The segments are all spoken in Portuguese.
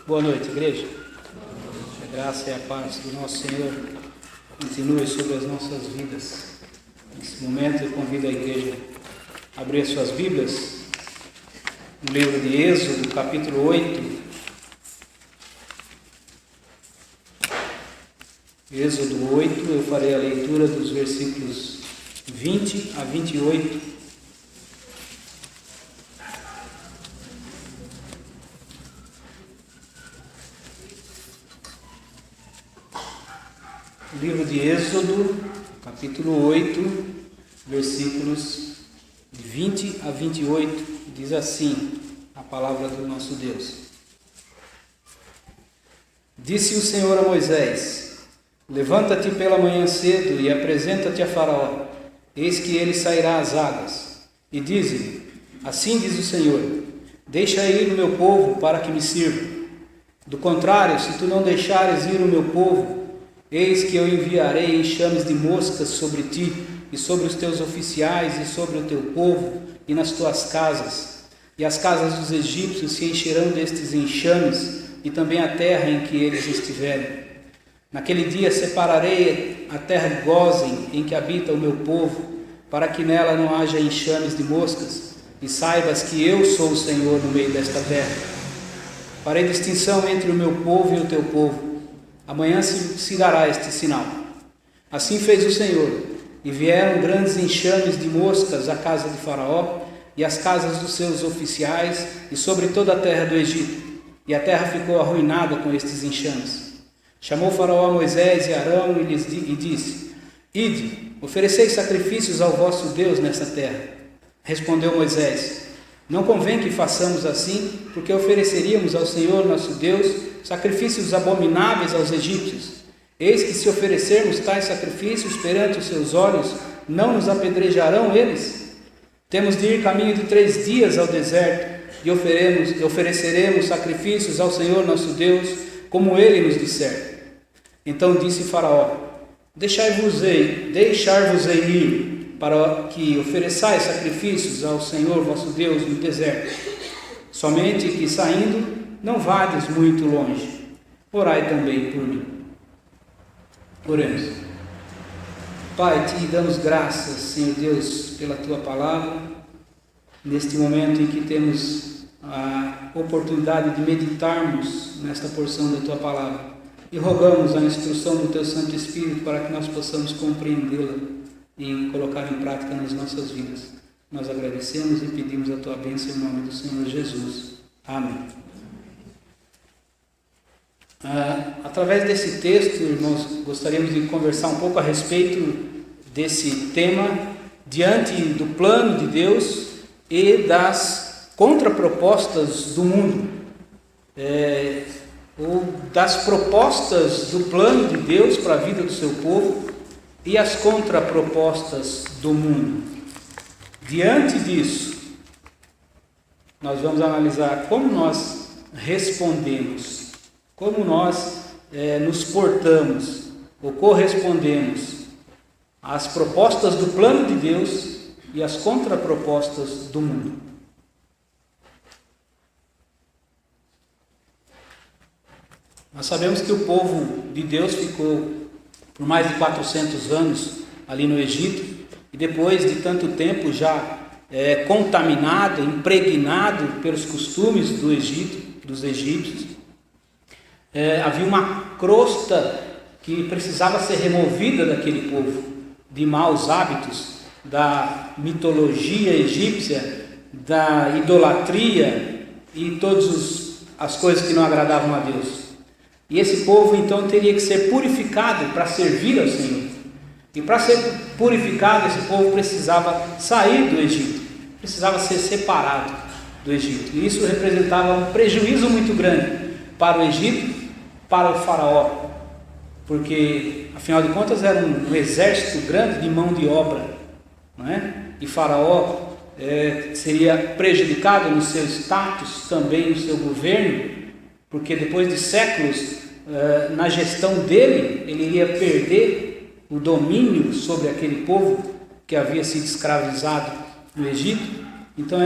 Boa noite, igreja. A graça e a paz do nosso Senhor continue sobre as nossas vidas. Nesse momento eu convido a igreja a abrir suas Bíblias no livro de Êxodo, capítulo 8. Êxodo 8, eu farei a leitura dos versículos 20 a 28. Livro de Êxodo, capítulo 8, versículos 20 a 28, diz assim a palavra do nosso Deus. Disse o Senhor a Moisés: levanta-te pela manhã cedo e apresenta-te a Faraó, eis que ele sairá às águas. E dize-lhe: assim diz o Senhor, deixa ir o meu povo para que me sirva. Do contrário, se tu não deixares ir o meu povo, eis que eu enviarei enxames de moscas sobre ti, e sobre os teus oficiais, e sobre o teu povo, e nas tuas casas. E as casas dos egípcios se encherão destes enxames, e também a terra em que eles estiverem. Naquele dia separarei a terra de Gósen, em que habita o meu povo, para que nela não haja enxames de moscas, e saibas que eu sou o Senhor no meio desta terra. Farei distinção entre o meu povo e o teu povo. Amanhã se dará este sinal. Assim fez o Senhor, e vieram grandes enxames de moscas à casa de Faraó e às casas dos seus oficiais e sobre toda a terra do Egito, e a terra ficou arruinada com estes enxames. Chamou Faraó a Moisés e Arão e disse: ide, ofereceis sacrifícios ao vosso Deus nessa terra. Respondeu Moisés: não convém que façamos assim, porque ofereceríamos ao Senhor nosso Deus sacrifícios abomináveis aos egípcios. Eis que se oferecermos tais sacrifícios perante os seus olhos, não nos apedrejarão eles? Temos de ir caminho de 3 dias ao deserto, e ofereceremos sacrifícios ao Senhor nosso Deus, como ele nos disser. Então disse Faraó: deixar-vos-ei ir, para que ofereçais sacrifícios ao Senhor vosso Deus no deserto. Somente que saindo, não vades muito longe. Orai também por mim. Oremos. Pai, te damos graças, Senhor Deus, pela tua palavra, neste momento em que temos a oportunidade de meditarmos nesta porção da tua palavra, e rogamos a instrução do teu Santo Espírito para que nós possamos compreendê-la e colocar em prática nas nossas vidas. Nós agradecemos e pedimos a tua bênção em nome do Senhor Jesus. Amém. Através desse texto, irmãos, gostaríamos de conversar um pouco a respeito desse tema, diante do plano de Deus e das contrapropostas do mundo, ou das propostas do plano de Deus para a vida do seu povo e as contrapropostas do mundo. Diante disso, nós vamos analisar como nós respondemos, como nós nos portamos ou correspondemos às propostas do plano de Deus e às contrapropostas do mundo. Nós sabemos que o povo de Deus ficou por mais de 400 anos ali no Egito, e depois de tanto tempo já contaminado, impregnado pelos costumes do Egito, dos egípcios, havia uma crosta que precisava ser removida daquele povo, de maus hábitos, da mitologia egípcia, da idolatria e todas as coisas que não agradavam a Deus. E esse povo então teria que ser purificado para servir ao Senhor. E para ser purificado, esse povo precisava sair do Egito, precisava ser separado do Egito. E isso representava um prejuízo muito grande para o Egito, para o Faraó, porque afinal de contas era um exército grande de mão de obra, não é? E Faraó seria prejudicado no seu status, também no seu governo, porque depois de séculos na gestão dele, ele iria perder o domínio sobre aquele povo que havia sido escravizado no Egito. Então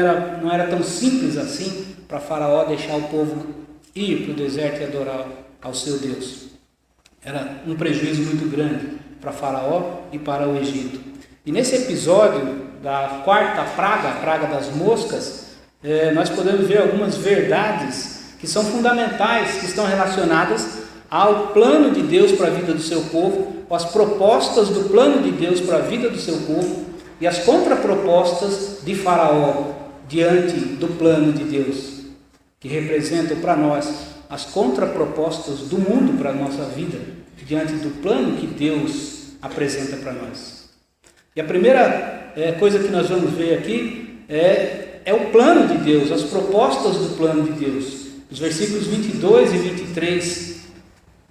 não era tão simples assim para Faraó deixar o povo ir para o deserto e adorar ao seu Deus. Era um prejuízo muito grande para Faraó e para o Egito. E nesse episódio da quarta praga, a praga das moscas, nós podemos ver algumas verdades que são fundamentais, que estão relacionadas ao plano de Deus para a vida do seu povo, as propostas do plano de Deus para a vida do seu povo e as contrapropostas de Faraó diante do plano de Deus, que representam para nós as contrapropostas do mundo para a nossa vida, diante do plano que Deus apresenta para nós. E a primeira coisa que nós vamos ver aqui é o plano de Deus, as propostas do plano de Deus. Os versículos 22 e 23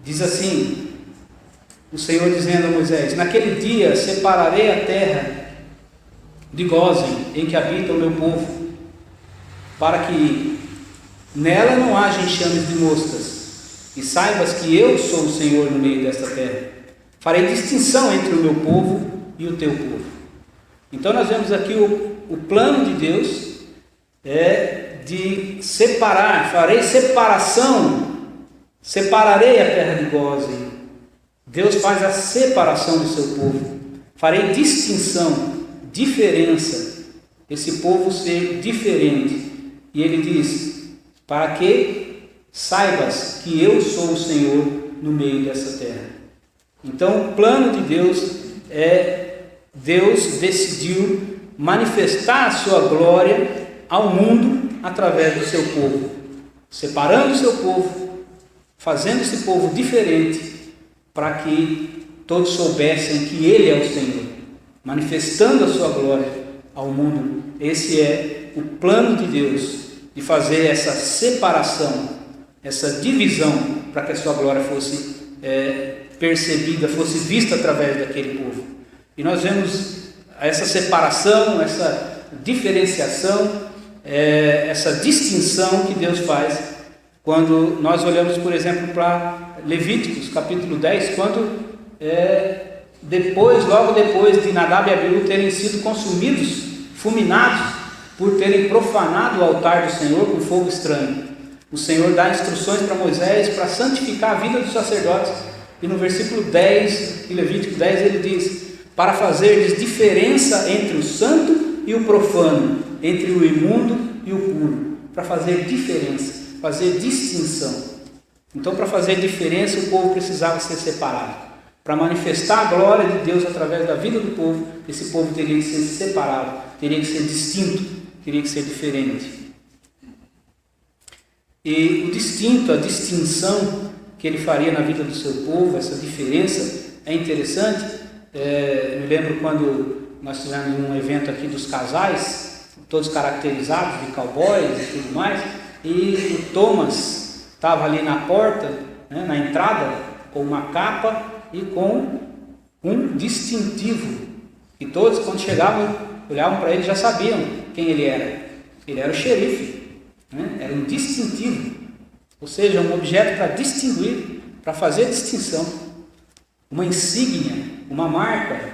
diz assim, o Senhor dizendo a Moisés: naquele dia separarei a terra de Gósen, em que habita o meu povo, para que nela não haja enxames de moscas, e saibas que eu sou o Senhor no meio desta terra. Farei distinção entre o meu povo e o teu povo. Então nós vemos aqui o plano de Deus de separar, farei separação, separarei a terra de Gósen. Deus faz a separação do seu povo. Farei distinção, diferença, esse povo ser diferente. E ele diz, para que saibas que eu sou o Senhor no meio dessa terra. Então o plano de Deus Deus decidiu manifestar a sua glória ao mundo através do seu povo, separando o seu povo, fazendo esse povo diferente, para que todos soubessem que Ele é o Senhor, manifestando a sua glória ao mundo. Esse é o plano de Deus, de fazer essa separação, essa divisão, para que a sua glória fosse percebida, fosse vista através daquele povo. E nós vemos essa separação, essa diferenciação, essa distinção que Deus faz quando nós olhamos, por exemplo, para Levíticos capítulo 10, quando logo depois de Nadab e Abiú terem sido consumidos, fulminados, por terem profanado o altar do Senhor com fogo estranho. O Senhor dá instruções para Moisés para santificar a vida dos sacerdotes, e no versículo 10 de Levítico 10 ele diz: para fazer diferença entre o santo e o profano, entre o imundo e o puro, para fazer diferença, fazer distinção. Então, para fazer diferença, o povo precisava ser separado. Para manifestar a glória de Deus através da vida do povo, esse povo teria que ser separado, teria que ser distinto, teria que ser diferente. E o distinto, a distinção que ele faria na vida do seu povo, essa diferença é interessante. Me lembro quando nós tivemos um evento aqui dos casais, todos caracterizados de cowboys e tudo mais, e o Thomas estava ali na porta, na entrada, com uma capa e com um distintivo, e todos, quando chegavam, olhavam para ele, já sabiam quem ele era. Ele era o xerife, era um distintivo, ou seja, um objeto para distinguir, para fazer distinção, uma insígnia, uma marca.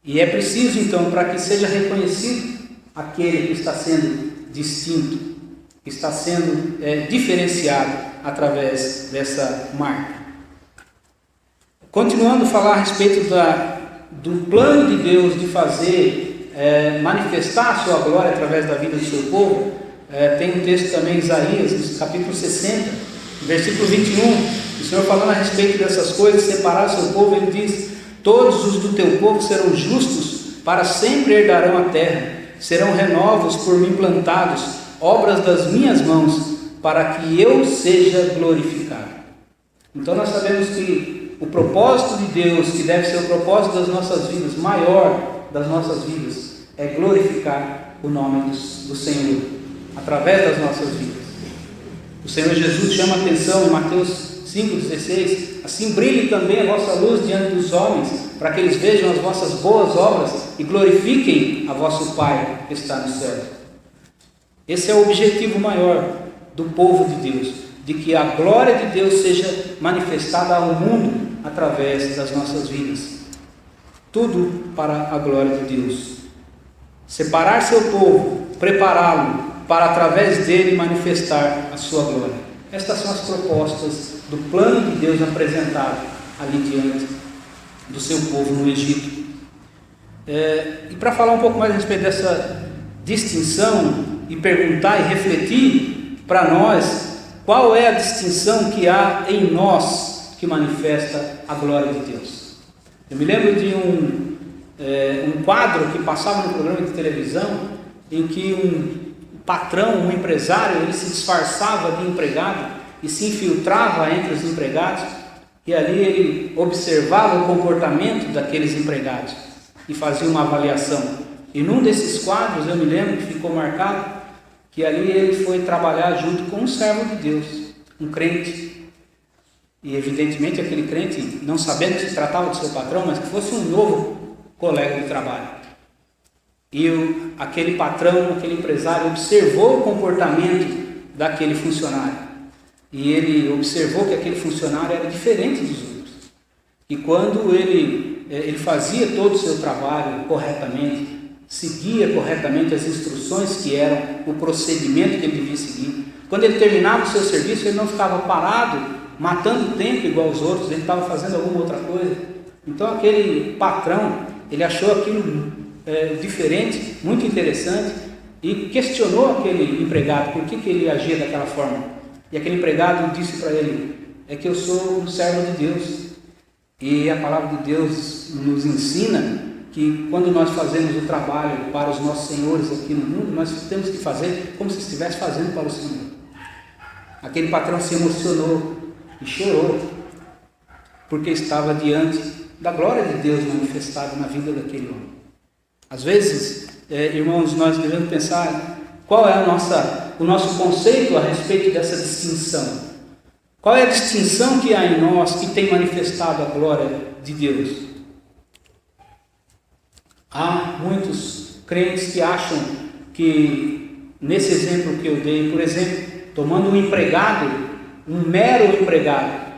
E é preciso então, para que seja reconhecido aquele que está sendo distinto, que está sendo diferenciado através dessa marca. Continuando a falar a respeito do plano de Deus de fazer manifestar a sua glória através da vida do seu povo, tem um texto também em Isaías, no capítulo 60, versículo 21, o Senhor falando a respeito dessas coisas, separar o seu povo, ele diz: todos os do teu povo serão justos, para sempre herdarão a terra, serão renovos por mim plantados, obras das minhas mãos, para que eu seja glorificado. Então nós sabemos que o propósito de Deus, que deve ser o propósito das nossas vidas, maior das nossas vidas, é glorificar o nome do Senhor, através das nossas vidas. O Senhor Jesus chama a atenção em Mateus 5,16, assim brilhe também a vossa luz diante dos homens, para que eles vejam as vossas boas obras e glorifiquem a vosso Pai que está no céu. Esse é o objetivo maior do povo de Deus, de que a glória de Deus seja manifestada ao mundo através das nossas vidas. Tudo para a glória de Deus. Separar seu povo, prepará-lo para através dele manifestar a sua glória. Estas são as propostas do plano de Deus apresentado ali diante do seu povo no Egito. E para falar um pouco mais a respeito dessa distinção e perguntar e refletir para nós qual é a distinção que há em nós que manifesta a glória de Deus. Eu me lembro de um quadro que passava no programa de televisão em que um patrão, um empresário, ele se disfarçava de empregado e se infiltrava entre os empregados, e ali ele observava o comportamento daqueles empregados e fazia uma avaliação. E num desses quadros eu me lembro que ficou marcado que ali ele foi trabalhar junto com um servo de Deus, um crente, e evidentemente aquele crente, não sabendo que se tratava do seu patrão, mas que fosse um novo colega de trabalho. E aquele patrão, aquele empresário observou o comportamento daquele funcionário, e ele observou que aquele funcionário era diferente dos outros, e quando ele fazia todo o seu trabalho corretamente, seguia corretamente as instruções que eram o procedimento que ele devia seguir, quando ele terminava o seu serviço, ele não ficava parado, matando tempo igual os outros, ele estava fazendo alguma outra coisa. Então aquele patrão, ele achou aquilo diferente, muito interessante, e questionou aquele empregado por que ele agia daquela forma. E aquele empregado disse para ele: é que eu sou um servo de Deus, e a palavra de Deus nos ensina que quando nós fazemos o trabalho para os nossos senhores aqui no mundo, nós temos que fazer como se estivesse fazendo para o Senhor. Aquele patrão se emocionou e chorou, porque estava diante da glória de Deus manifestada na vida daquele homem. Às vezes, irmãos, nós devemos pensar qual é o nosso conceito a respeito dessa distinção. Qual é a distinção que há em nós que tem manifestado a glória de Deus? Há muitos crentes que acham que, nesse exemplo que eu dei, por exemplo, tomando um empregado, um mero empregado,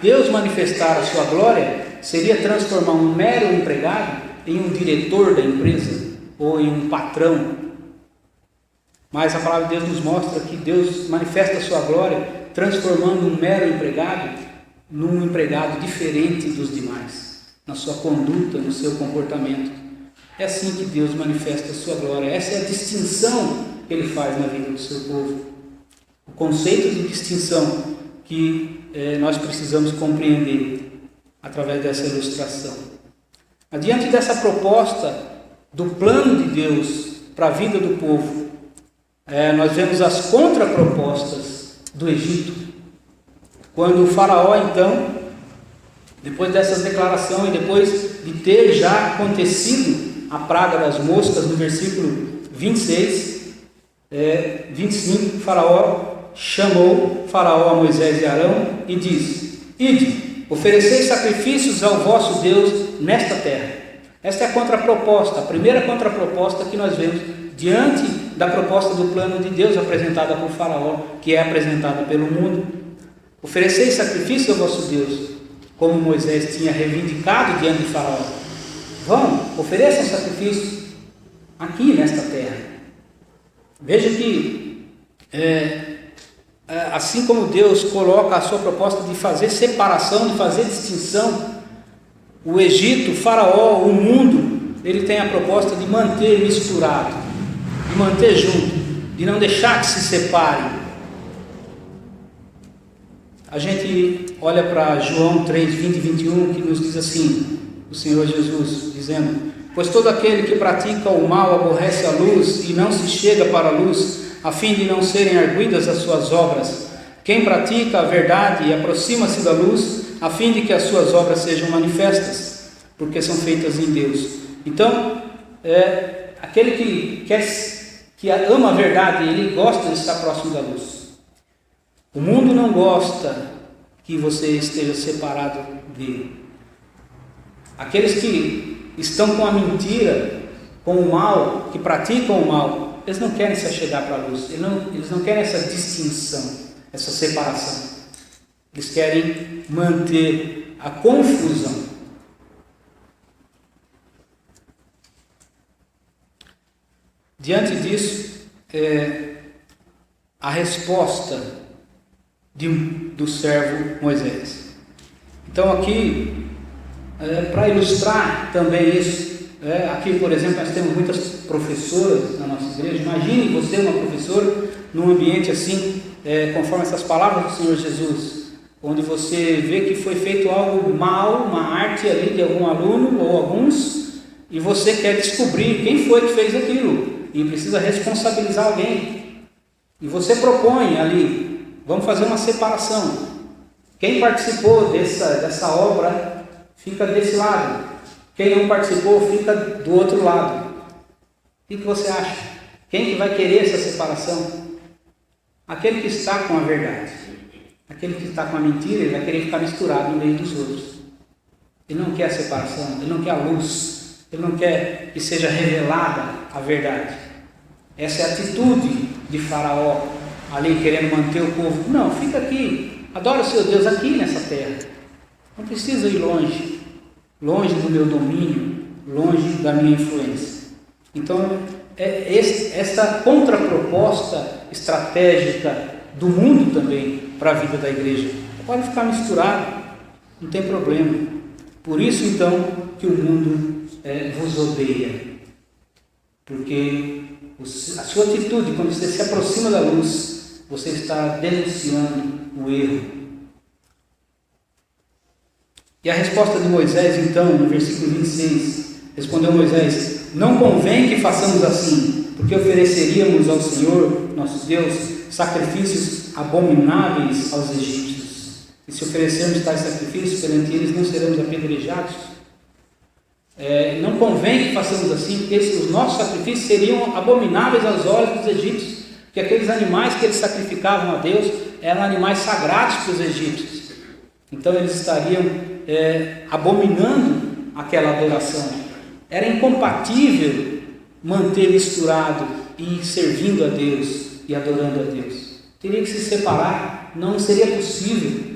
Deus manifestar a sua glória, seria transformar um mero empregado em um diretor da empresa ou em um patrão. Mas a palavra de Deus nos mostra que Deus manifesta a sua glória transformando um mero empregado num empregado diferente dos demais, na sua conduta, no seu comportamento. É assim que Deus manifesta a sua glória. Essa é a distinção que Ele faz na vida do seu povo. O conceito de distinção que nós precisamos compreender através dessa ilustração. Adiante dessa proposta do plano de Deus para a vida do povo, nós vemos as contrapropostas do Egito. Quando o faraó, então, depois dessas declarações e depois de ter já acontecido a praga das moscas, no versículo 26, 25, chamou Faraó a Moisés e Arão e disse: ide, oferecei sacrifícios ao vosso Deus nesta terra. Esta é a contraproposta, a primeira contraproposta que nós vemos diante da proposta do plano de Deus apresentada por Faraó, que é apresentada pelo mundo. Oferecei sacrifício ao vosso Deus, como Moisés tinha reivindicado diante de Faraó. Vão, ofereçam sacrifício aqui nesta terra. Veja que assim como Deus coloca a sua proposta de fazer separação, de fazer distinção, o Egito, o Faraó, o mundo, ele tem a proposta de manter misturado, de manter junto, de não deixar que se separem. A gente olha para João 3, 20 e 21, que nos diz assim, o Senhor Jesus dizendo: pois todo aquele que pratica o mal aborrece a luz e não se chega para a luz, a fim de não serem arguidas as suas obras. Quem pratica a verdade aproxima-se da luz, a fim de que as suas obras sejam manifestas, porque são feitas em Deus. Então, aquele que ama a verdade, ele gosta de estar próximo da luz. O mundo não gosta que você esteja separado dele. Aqueles que estão com a mentira, com o mal, que praticam o mal, eles não querem se achegar para a luz, eles não querem essa distinção, essa separação. Eles querem manter a confusão. Diante disso, a resposta do servo Moisés. Então aqui, para ilustrar também isso, aqui por exemplo nós temos muitas professoras na nossa igreja. Imagine você uma professora num ambiente assim, conforme essas palavras do Senhor Jesus, onde você vê que foi feito algo mal, uma arte ali de algum aluno ou alguns, e você quer descobrir quem foi que fez aquilo, e precisa responsabilizar alguém, e você propõe ali, vamos fazer uma separação, quem participou dessa obra fica desse lado, quem não participou fica do outro lado. O que você acha? Quem que vai querer essa separação? Aquele que está com a verdade. Aquele que está com a mentira, ele vai querer ficar misturado no meio dos outros. Ele não quer a separação, ele não quer a luz, ele não quer que seja revelada a verdade. Essa é a atitude de Faraó, ali querendo manter o povo. Não, fica aqui, adora o seu Deus aqui nessa terra. Não precisa ir longe do meu domínio, longe da minha influência. Então, esta contraproposta estratégica do mundo também para a vida da igreja. Pode ficar misturado, não tem problema. Por isso então que o mundo vos odeia, porque a sua atitude, quando você se aproxima da luz, você está denunciando o erro. E a resposta de Moisés então, no versículo 26, respondeu Moisés: não convém que façamos assim, porque ofereceríamos ao Senhor, nosso Deus, sacrifícios abomináveis aos egípcios, e se oferecermos tais sacrifícios perante eles, não seremos apedrejados. Não convém que façamos assim, porque os nossos sacrifícios seriam abomináveis aos olhos dos egípcios, porque aqueles animais que eles sacrificavam a Deus eram animais sagrados para os egípcios, então eles estariam abominando aquela adoração. Era incompatível manter misturado e servindo a Deus e adorando a Deus. Teria que se separar, não seria possível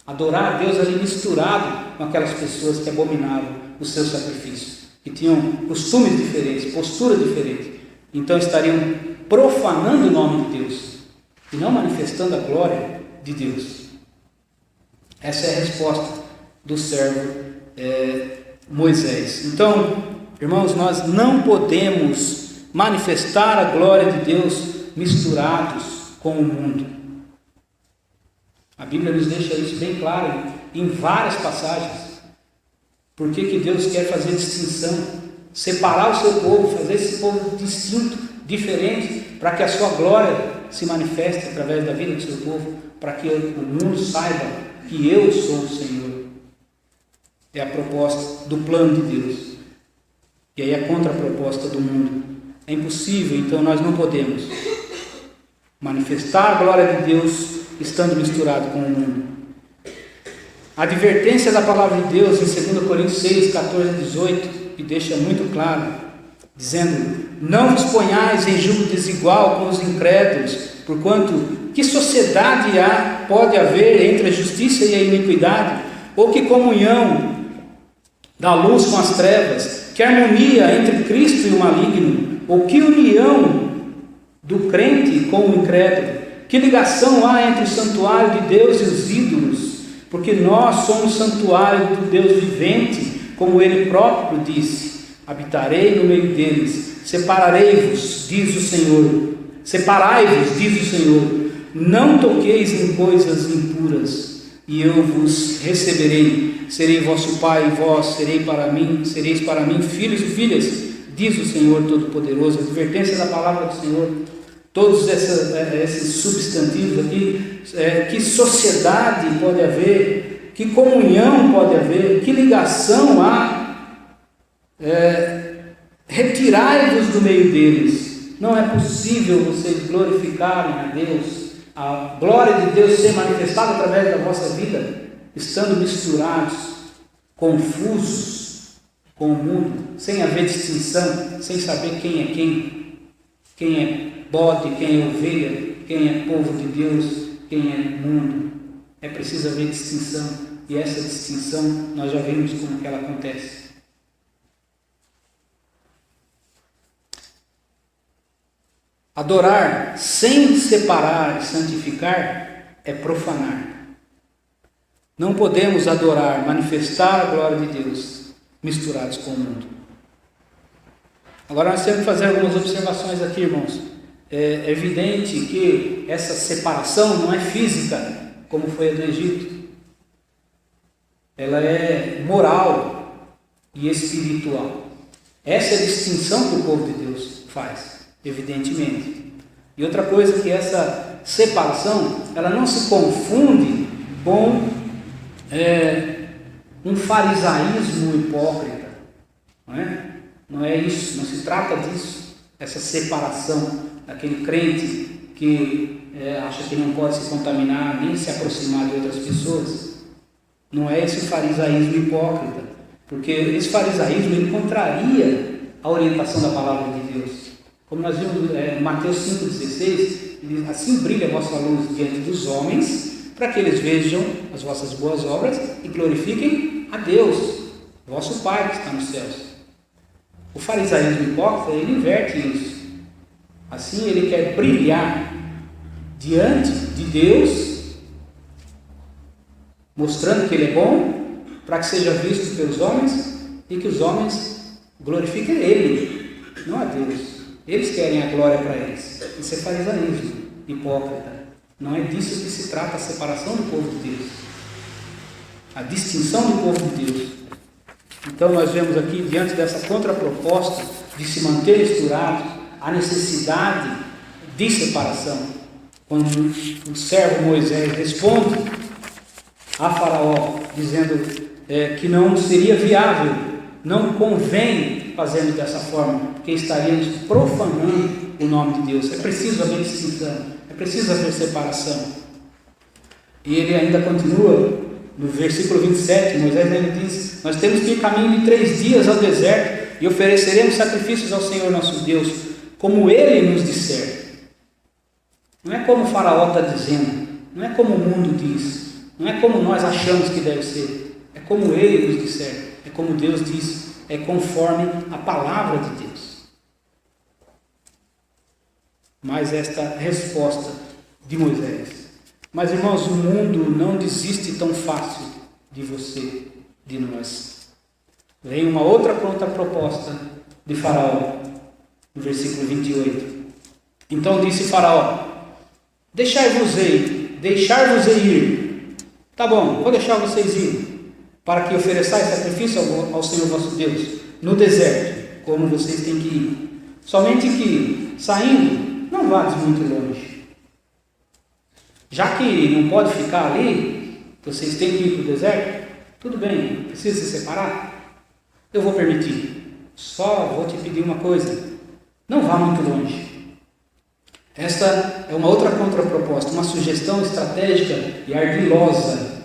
adorar a Deus ali misturado com aquelas pessoas que abominavam os seus sacrifícios, que tinham costumes diferentes, postura diferente. Então estariam profanando o nome de Deus e não manifestando a glória de Deus. Essa é a resposta do servo Moisés. Então, irmãos, nós não podemos manifestar a glória de Deus misturados com o mundo. A Bíblia nos deixa isso bem claro em várias passagens. Por que Deus quer fazer distinção, separar o seu povo, fazer esse povo distinto, diferente, para que a sua glória se manifeste através da vida do seu povo, para que o mundo saiba que eu sou o Senhor. É a proposta do plano de Deus. E aí a contraproposta do mundo. É impossível, então nós não podemos manifestar a glória de Deus estando misturado com o mundo. A advertência da palavra de Deus em 2 Coríntios 6, 14 e 18, que deixa muito claro, dizendo: não vos ponhais em julgo desigual com os incrédulos, porquanto que sociedade pode haver entre a justiça e a iniquidade, ou que comunhão da luz com as trevas, que harmonia entre Cristo e o maligno, ou que união do crente com o incrédulo, que ligação há entre o santuário de Deus e os ídolos, porque nós somos santuário do Deus vivente, como ele próprio disse: habitarei no meio deles, separarei-vos, diz o Senhor, separai-vos, diz o Senhor, não toqueis em coisas impuras, e eu vos receberei, serei vosso pai, e vós sereis para mim filhos e filhas, diz o Senhor Todo-Poderoso. Advertência da palavra do Senhor. Todos esses substantivos aqui, que sociedade pode haver, que comunhão pode haver, que ligação há, retirai-vos do meio deles. Não é possível vocês glorificarem a Deus, a glória de Deus ser manifestada através da vossa vida, estando misturados, confusos com o mundo, sem haver distinção, sem saber quem é quem é bode, quem é ovelha, quem é povo de Deus, quem é mundo. É preciso haver distinção, e essa distinção nós já vimos como que ela acontece. Adorar sem separar e santificar é profanar. Não podemos adorar, manifestar a glória de Deus misturados com o mundo. Agora nós temos que fazer algumas observações aqui, irmãos. É evidente que essa separação não é física, como foi a do Egito. Ela é moral e espiritual. Essa é a distinção que o povo de Deus faz, evidentemente. E outra coisa, que essa separação, ela não se confunde com um farisaísmo hipócrita, não é isso, não se trata disso, essa separação daquele crente que acha que não pode se contaminar nem se aproximar de outras pessoas. Não é esse farisaísmo hipócrita, porque esse farisaísmo ele contraria a orientação da palavra de Deus. Como nós vimos em Mateus 5,16, ele diz: assim brilha a vossa luz diante dos homens, para que eles vejam as vossas boas obras e glorifiquem a Deus, vosso Pai que está nos céus. O farisaísmo hipócrita, ele inverte isso. Assim ele quer brilhar diante de Deus, mostrando que ele é bom, para que seja visto pelos homens e que os homens glorifiquem ele, não a Deus. Eles querem a glória para eles. Isso é farisaísmo hipócrita. Não é disso que se trata a separação do povo de Deus, a distinção do povo de Deus. Então nós vemos aqui, diante dessa contraproposta de se manter misturado, a necessidade de separação. Quando o servo Moisés responde a Faraó, dizendo que não seria viável, não convém fazendo dessa forma, porque estaríamos profanando o nome de Deus. É preciso haver distinção, é preciso haver separação. E ele ainda continua no versículo 27, Moisés ainda diz: nós temos que ir caminho de 3 dias ao deserto e ofereceremos sacrifícios ao Senhor nosso Deus, como Ele nos disser. Não é como o Faraó está dizendo, não é como o mundo diz, não é como nós achamos que deve ser, é como Ele nos disser, é como Deus diz, é conforme a palavra de Deus. Mas esta resposta de Moisés: mas irmãos, o mundo não desiste tão fácil de você, de nós. Vem uma outra contraproposta de Faraó, no versículo 28. Então disse Faraó: deixai-vos ir. Tá bom, vou deixar vocês ir, para que ofereçais sacrifício ao Senhor vosso Deus, no deserto, como vocês têm que ir. Somente que, saindo, não vades muito longe. Já que não pode ficar ali, vocês têm que ir para o deserto, tudo bem, precisa se separar, eu vou permitir. Só vou te pedir uma coisa: não vá muito longe. Esta é uma outra contraproposta, uma sugestão estratégica e ardilosa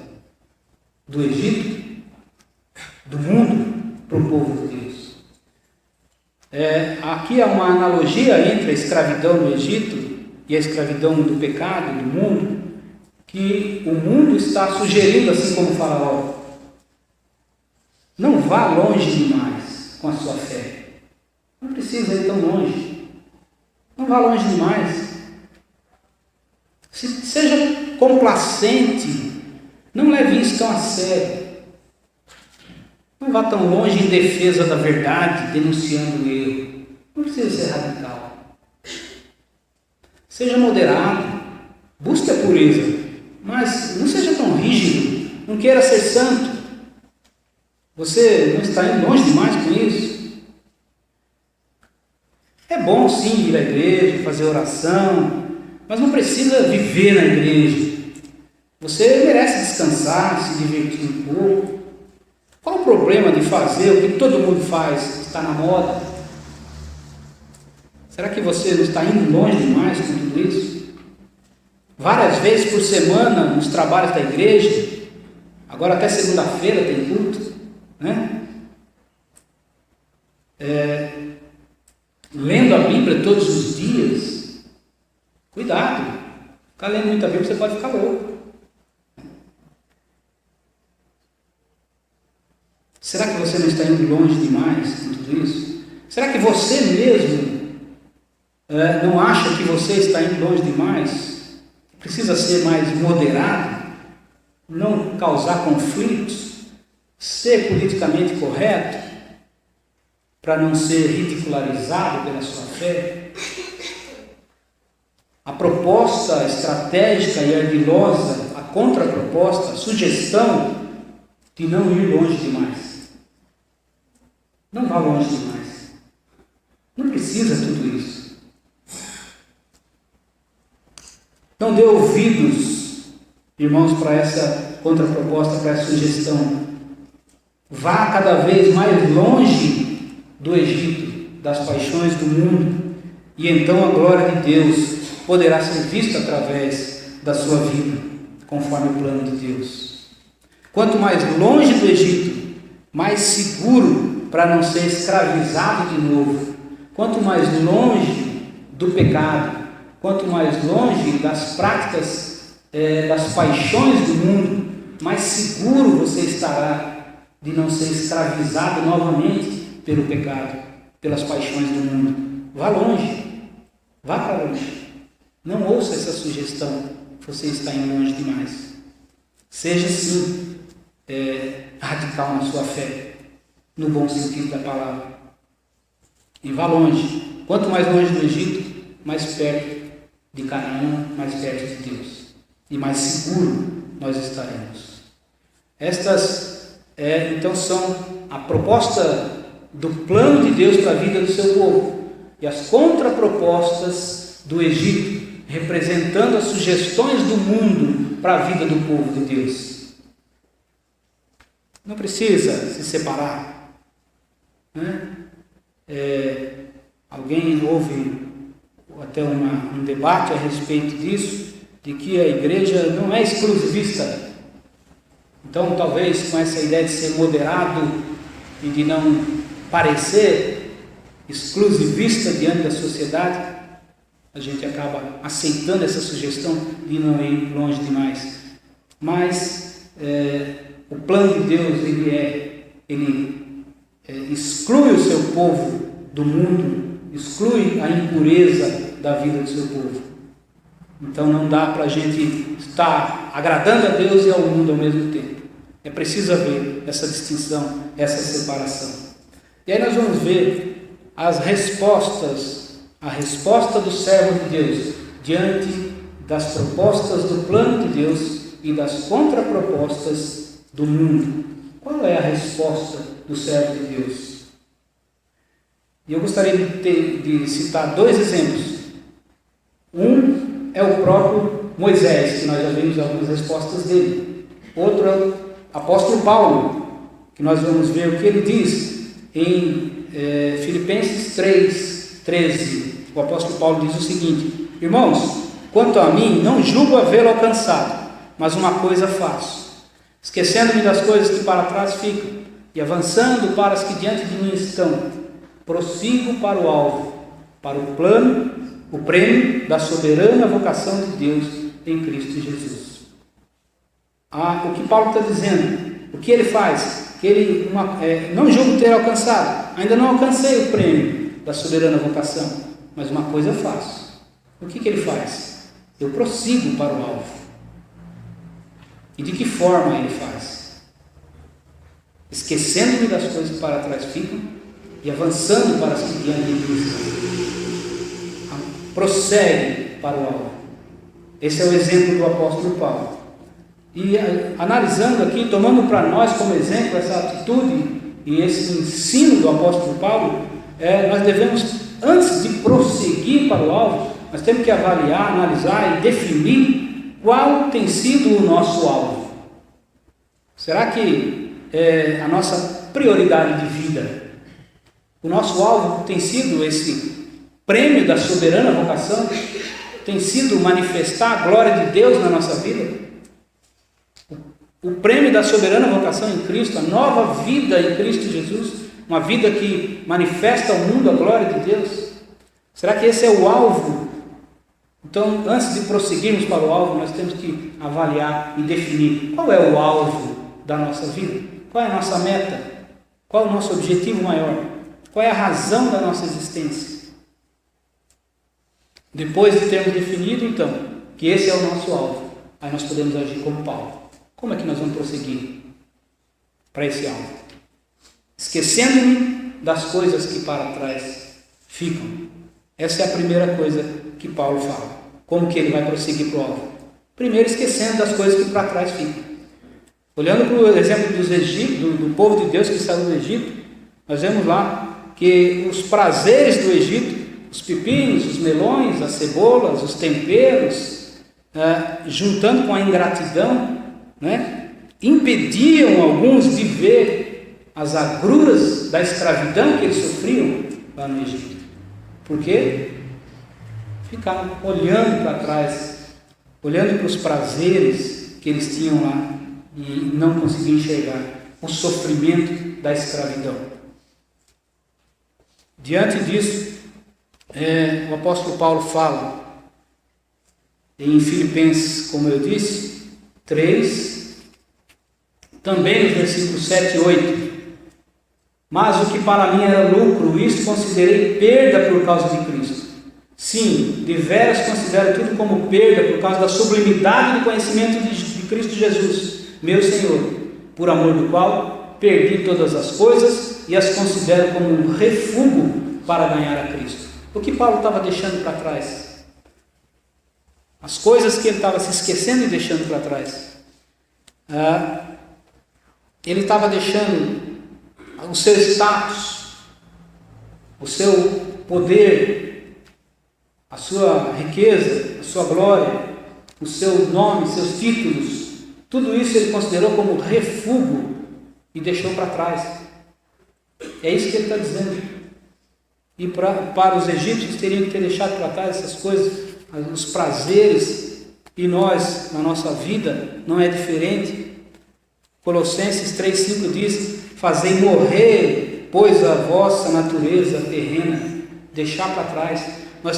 do Egito, do mundo, para o povo de Deus. Aqui há uma analogia entre a escravidão no Egito e a escravidão do pecado, do mundo, que o mundo está sugerindo, assim como o Faraó: não vá longe demais com a sua fé. Não precisa ir tão longe. Não vá longe demais. Seja complacente. Não leve isso tão a sério. Não vá tão longe em defesa da verdade, denunciando o erro. Não precisa ser radical. Seja moderado. Busque a pureza. Mas não seja tão rígido. Não queira ser santo. Você não está indo longe demais com isso? É bom sim ir à igreja, fazer oração, mas não precisa viver na igreja. Você merece descansar, se divertir um pouco. Qual o problema de fazer o que todo mundo faz, está na moda? Será que você não está indo longe demais com tudo isso? Várias vezes por semana nos trabalhos da igreja, agora até segunda-feira tem culto, né? Lendo a Bíblia todos os dias. Cuidado, ficar lendo muita Bíblia você pode ficar louco. Será que você não está indo longe demais com tudo isso? Será que você mesmo não acha que você está indo longe demais? precisa ser mais moderado, não causar conflitos, ser politicamente correto, para não ser ridicularizado pela sua fé. A proposta estratégica e ardilosa, a contraproposta, a sugestão de não ir longe demais. Não vá longe demais. Não precisa tudo isso. Não dê ouvidos, irmãos, para essa contraproposta, para essa sugestão. Vá cada vez mais longe do Egito, das paixões do mundo, e então a glória de Deus poderá ser vista através da sua vida, conforme o plano de Deus. Quanto mais longe do Egito, mais seguro para não ser escravizado de novo. Quanto mais longe do pecado, quanto mais longe das práticas, das paixões do mundo, mais seguro você estará de não ser escravizado novamente pelo pecado, pelas paixões do mundo. Vá longe, vá para longe. Não ouça essa sugestão, você está indo longe demais. Seja sim radical na sua fé, no bom sentido da palavra. E vá longe. Quanto mais longe do Egito, mais perto de Canaã, mais perto de Deus. E mais seguro nós estaremos. Estas, então, são a proposta do plano de Deus para a vida do seu povo. E as contrapropostas do Egito, representando as sugestões do mundo para a vida do povo de Deus. Não precisa se separar, né? Alguém houve até um debate a respeito disso, de que a igreja não é exclusivista. Então, talvez com essa ideia de ser moderado e de não parecer exclusivista diante da sociedade, a gente acaba aceitando essa sugestão de não ir longe demais. Mas o plano de Deus, ele exclui o seu povo do mundo, exclui a impureza da vida do seu povo. Então não dá para a gente estar agradando a Deus e ao mundo ao mesmo tempo. É preciso haver essa distinção, essa separação. E aí nós vamos ver as respostas, a resposta do servo de Deus diante das propostas do plano de Deus e das contrapropostas do mundo. Qual é a resposta do servo de Deus? E eu gostaria de citar dois exemplos. Um é o próprio Moisés, que nós já vimos algumas respostas dele. Outro é o apóstolo Paulo, que nós vamos ver o que ele diz em Filipenses 3:13. O apóstolo Paulo diz o seguinte: irmãos, quanto a mim, não julgo havê-lo alcançado, mas uma coisa faço, esquecendo-me das coisas que para trás ficam, e avançando para as que diante de mim estão, prossigo para o alvo, para o plano, o prêmio da soberana vocação de Deus em Cristo Jesus. O que Paulo está dizendo, o que ele faz? Que ele não julgo ter alcançado, ainda não alcancei o prêmio da soberana vocação, mas uma coisa eu faço. O que ele faz? Eu prossigo para o alvo. E de que forma ele faz? Esquecendo-me das coisas que para trás ficam e avançando para as que diante de mim estão. Prossegue para o alvo. Esse é o exemplo do apóstolo Paulo. E analisando aqui, tomando para nós como exemplo essa atitude e esse ensino do apóstolo Paulo, nós devemos, antes de prosseguir para o alvo, nós temos que avaliar, analisar e definir qual tem sido o nosso alvo. Será que é a nossa prioridade de vida? O nosso alvo tem sido esse prêmio da soberana vocação? Tem sido manifestar a glória de Deus na nossa vida? O prêmio da soberana vocação em Cristo, a nova vida em Cristo Jesus, uma vida que manifesta ao mundo a glória de Deus? Será que esse é o alvo? Então, antes de prosseguirmos para o alvo, nós temos que avaliar e definir qual é o alvo da nossa vida, qual é a nossa meta, qual é o nosso objetivo maior, qual é a razão da nossa existência. Depois de termos definido, então, que esse é o nosso alvo, aí nós podemos agir como Paulo. Como é que nós vamos prosseguir para esse alvo? Esquecendo-me das coisas que para trás ficam. Essa é a primeira coisa que Paulo fala. Como que ele vai prosseguir para o alvo? Primeiro, esquecendo das coisas que para trás ficam. Olhando para o exemplo dos do povo de Deus que saiu do Egito, nós vemos lá que os prazeres do Egito, os pepinos, os melões, as cebolas, os temperos, juntando com a ingratidão, né, impediam alguns de ver as agruras da escravidão que eles sofriam lá no Egito. Por quê? Ficaram olhando para trás, olhando para os prazeres que eles tinham lá e não conseguiam enxergar o sofrimento da escravidão. Diante disso, o apóstolo Paulo fala em Filipenses, como eu disse, 3, também nos versículos 7 e 8. Mas o que para mim era lucro, isso considerei perda por causa de Cristo. Sim, deveras considero tudo como perda por causa da sublimidade do conhecimento de Cristo Jesus, meu Senhor, por amor do qual perdi todas as coisas e as considero como um refúgio para ganhar a Cristo. O que Paulo estava deixando para trás? As coisas que ele estava se esquecendo e deixando para trás. Ele estava deixando o seu status, o seu poder, a sua riqueza, a sua glória, o seu nome, seus títulos, tudo isso ele considerou como refúgio e deixou para trás. É isso que ele está dizendo. E para os egípcios teriam que ter deixado para trás essas coisas, os prazeres, e nós, na nossa vida, não é diferente. Colossenses 3,5 diz: fazei morrer, pois, a vossa natureza terrena, deixar para trás. Nós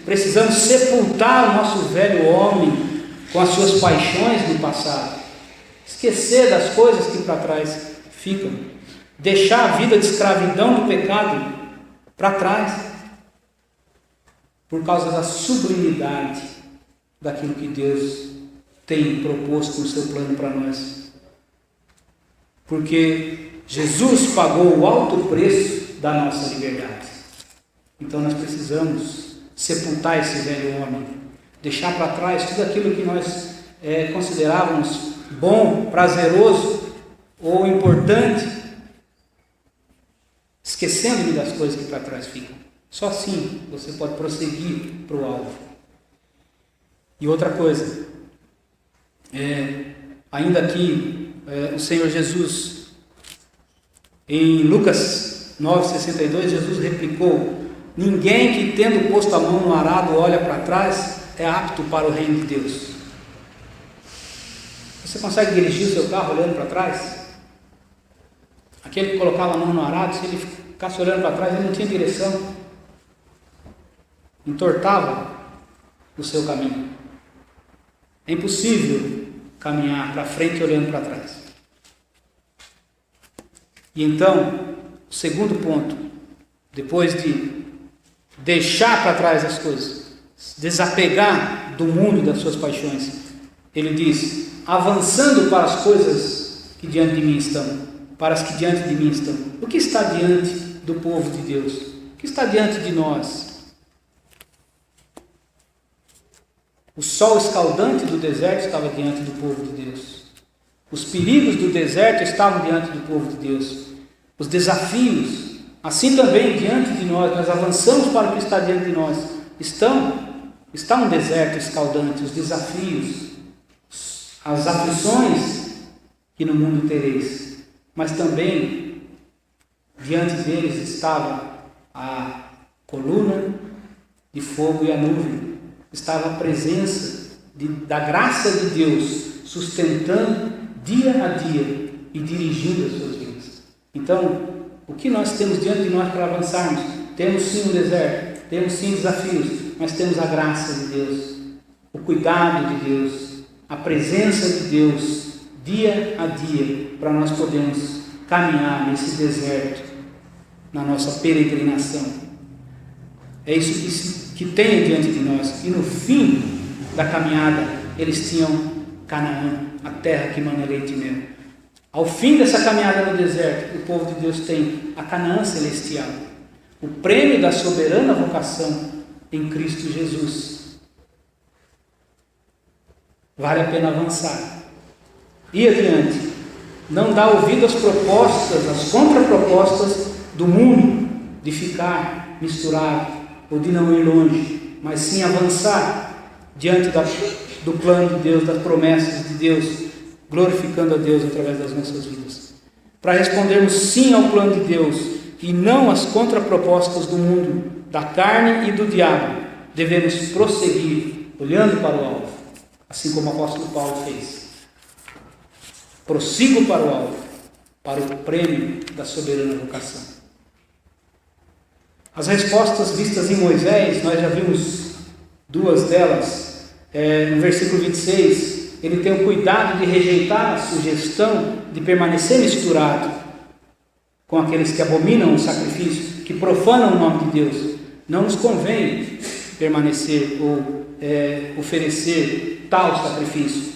precisamos sepultar o nosso velho homem com as suas paixões do passado, esquecer das coisas que para trás ficam, deixar a vida de escravidão do pecado para trás, por causa da sublimidade daquilo que Deus tem proposto no seu plano para nós. Porque Jesus pagou o alto preço da nossa liberdade. Então nós precisamos sepultar esse velho homem, deixar para trás tudo aquilo que nós considerávamos bom, prazeroso ou importante, esquecendo-me das coisas que para trás ficam. Só assim você pode prosseguir para o alvo. E outra coisa, ainda aqui, o Senhor Jesus, em Lucas 9,62, Jesus replicou: ninguém que tendo posto a mão no arado olha para trás é apto para o reino de Deus. Você consegue dirigir o seu carro olhando para trás? Aquele que colocava a mão no arado, se ele ficasse olhando para trás, ele não tinha direção, entortava o seu caminho. É impossível caminhar para frente olhando para trás. E então, o segundo ponto, depois de deixar para trás as coisas, desapegar do mundo e das suas paixões, ele diz: avançando para as coisas que diante de mim estão, para as que diante de mim estão. O que está diante do povo de Deus? O que está diante de nós? O sol escaldante do deserto estava diante do povo de Deus. Os perigos do deserto estavam diante do povo de Deus. Os desafios, assim também diante de nós, nós avançamos para o que está diante de nós. Está um deserto escaldante, os desafios, as aflições que no mundo tereis. Mas também diante deles estava a coluna de fogo e a nuvem. Estava a presença da graça de Deus sustentando dia a dia e dirigindo as suas vidas. Então, o que nós temos diante de nós para avançarmos? Temos sim o deserto, temos sim desafios, mas temos a graça de Deus, o cuidado de Deus, a presença de Deus dia a dia, para nós podermos caminhar nesse deserto, na nossa peregrinação. É isso que tem diante de nós. E no fim, da caminhada, eles tinham Canaã, a terra que mana leite e mel. Ao fim dessa caminhada no deserto, o povo de Deus tem a Canaã celestial, o prêmio da soberana vocação em Cristo Jesus. Vale a pena avançar, ir adiante, não dar ouvido às propostas, às contrapropostas do mundo, de ficar misturado ou de não ir longe, mas sim avançar diante do plano de Deus, das promessas de Deus, glorificando a Deus através das nossas vidas. Para respondermos sim ao plano de Deus e não às contrapropostas do mundo, da carne e do diabo, devemos prosseguir olhando para o alvo, assim como o apóstolo Paulo fez. Prossigo para o alvo, para o prêmio da soberana vocação. As respostas vistas em Moisés, nós já vimos duas delas. No versículo 26, ele tem o cuidado de rejeitar a sugestão de permanecer misturado com aqueles que abominam o sacrifício, que profanam o nome de Deus. Não nos convém permanecer ou oferecer tal sacrifício.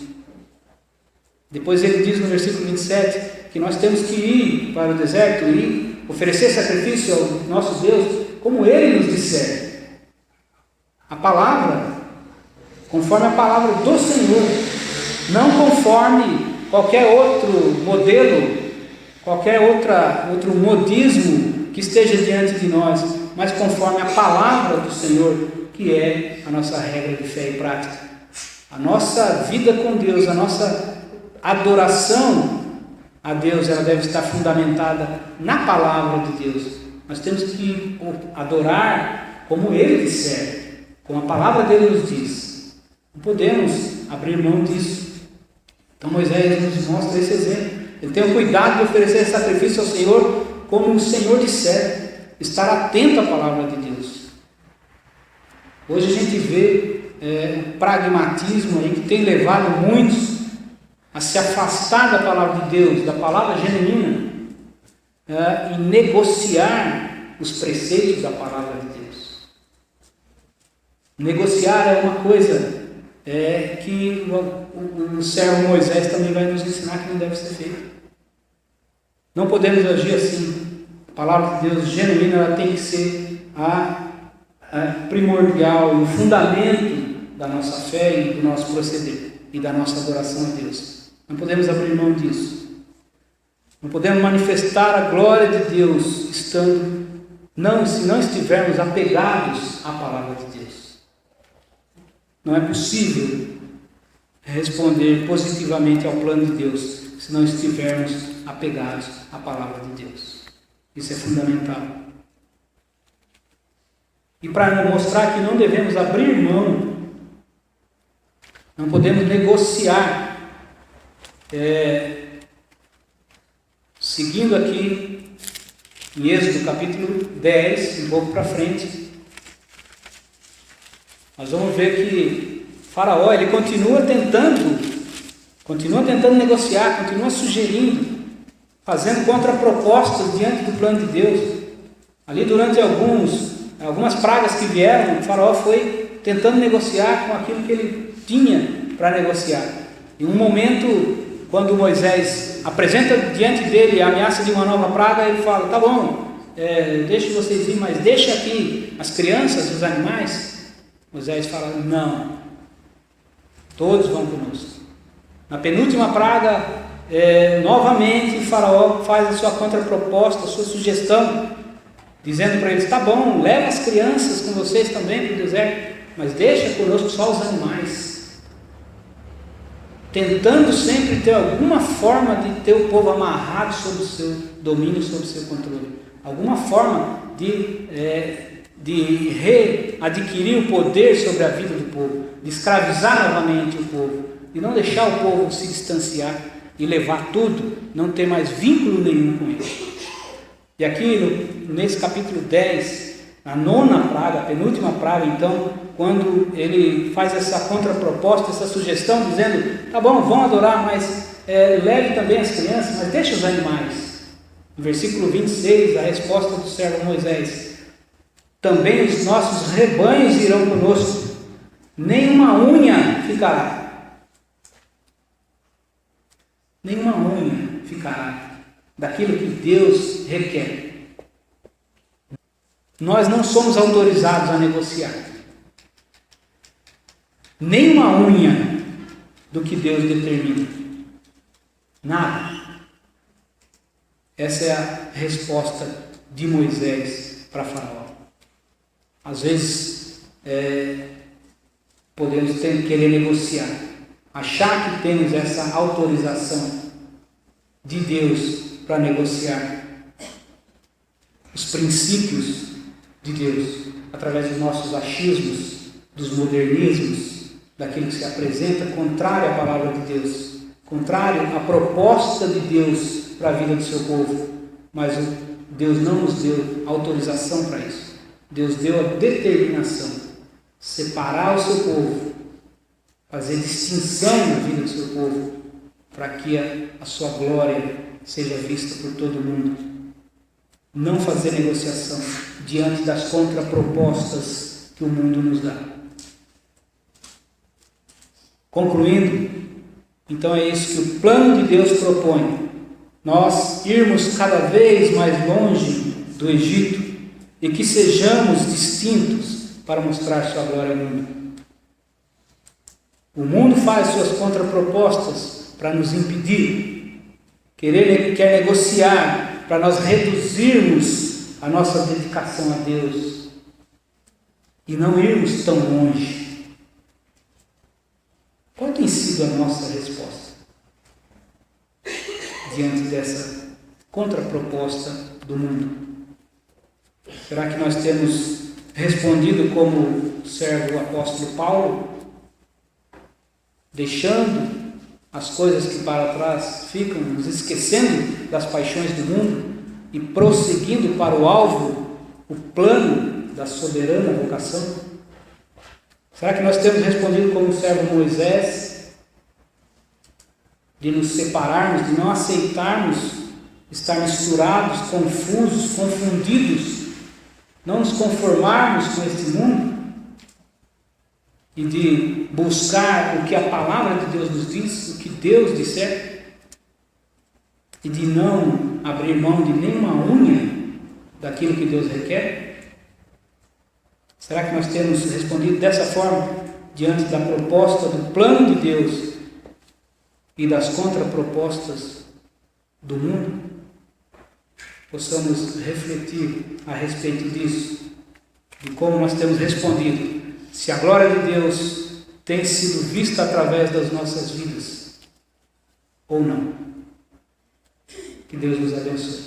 Depois ele diz no versículo 27 que nós temos que ir para o deserto e oferecer sacrifício ao nosso Deus como ele nos disser. A palavra, conforme a palavra do Senhor, não conforme qualquer outro modelo, qualquer outro modismo que esteja diante de nós, mas conforme a palavra do Senhor, que é a nossa regra de fé e prática. A nossa vida com Deus, a nossa adoração a Deus, ela deve estar fundamentada na palavra de Deus. Nós temos que adorar como Ele disser, como a palavra dele nos diz. Não podemos abrir mão disso. Então Moisés nos mostra esse exemplo. Ele tem o cuidado de oferecer sacrifício ao Senhor como o Senhor disser, estar atento à palavra de Deus. Hoje a gente vê o pragmatismo aí que tem levado muitos a se afastar da palavra de Deus, da palavra genuína, e negociar os preceitos da palavra de Deus. Negociar é uma coisa que o servo Moisés também vai nos ensinar que não deve ser feito. Não podemos agir assim. A palavra de Deus genuína, ela tem que ser a primordial e o fundamento da nossa fé e do nosso proceder e da nossa adoração a Deus. Não podemos abrir mão disso. Não podemos manifestar a glória de Deus se não estivermos apegados à palavra de Deus. Não é possível responder positivamente ao plano de Deus se não estivermos apegados à palavra de Deus. Isso é fundamental. E para mostrar que não devemos abrir mão, não podemos negociar. Seguindo aqui em Êxodo capítulo 10, um pouco para frente, nós vamos ver que Faraó, ele continua tentando negociar, continua sugerindo, fazendo contrapropostas diante do plano de Deus. Ali durante algumas pragas que vieram, o Faraó foi tentando negociar com aquilo que ele tinha para negociar. Em um momento, quando Moisés apresenta diante dele a ameaça de uma nova praga, ele fala: tá bom, deixe vocês ir, mas deixe aqui as crianças, os animais. Moisés fala: não, todos vão conosco. Na penúltima praga, novamente Faraó faz a sua contraproposta, a sua sugestão, dizendo para eles: tá bom, leva as crianças com vocês também para o deserto, mas deixa conosco só os animais. Tentando sempre ter alguma forma de ter o povo amarrado sob o seu domínio, sob o seu controle. Alguma forma de readquirir o poder sobre a vida do povo, de escravizar novamente o povo, de não deixar o povo se distanciar e levar tudo, não ter mais vínculo nenhum com ele. E aqui, nesse capítulo 10, a nona praga, a penúltima praga, então, quando ele faz essa contraproposta, essa sugestão, dizendo: tá bom, vão adorar, mas leve também as crianças, mas deixe os animais. No versículo 26, a resposta do servo Moisés: também os nossos rebanhos irão conosco, nenhuma unha ficará. Nenhuma unha ficará daquilo que Deus requer. Nós não somos autorizados a negociar. Nenhuma unha do que Deus determina. Nada. Essa é a resposta de Moisés para Faraó. Às vezes, podemos querer negociar, achar que temos essa autorização de Deus para negociar os princípios de Deus, através dos nossos achismos, dos modernismos, daquilo que se apresenta contrário à palavra de Deus, contrário à proposta de Deus para a vida do seu povo. Mas Deus não nos deu autorização para isso. Deus deu a determinação, separar o seu povo, fazer distinção na vida do seu povo, para que a sua glória seja vista por todo mundo. Não fazer negociação diante das contrapropostas que o mundo nos dá. Concluindo, então é isso que o plano de Deus propõe. Nós irmos cada vez mais longe do Egito e que sejamos distintos para mostrar sua glória ao mundo. O mundo faz suas contrapropostas para nos impedir, quer negociar para nós reduzirmos a nossa dedicação a Deus e não irmos tão longe. Qual tem sido a nossa resposta diante dessa contraproposta do mundo? Será que nós temos respondido como serve o apóstolo Paulo, deixando as coisas que para trás ficam, nos esquecendo das paixões do mundo e prosseguindo para o alvo, o plano da soberana vocação? Será que nós temos respondido como servo Moisés, de nos separarmos, de não aceitarmos estar misturados, confusos, confundidos, não nos conformarmos com este mundo e de buscar o que a palavra de Deus nos diz, o que Deus disser, e de não abrir mão de nenhuma unha daquilo que Deus requer? Será que nós temos respondido dessa forma diante da proposta do plano de Deus e das contrapropostas do mundo? Possamos refletir a respeito disso, de como nós temos respondido, se a glória de Deus tem sido vista através das nossas vidas ou não. Que Deus nos abençoe.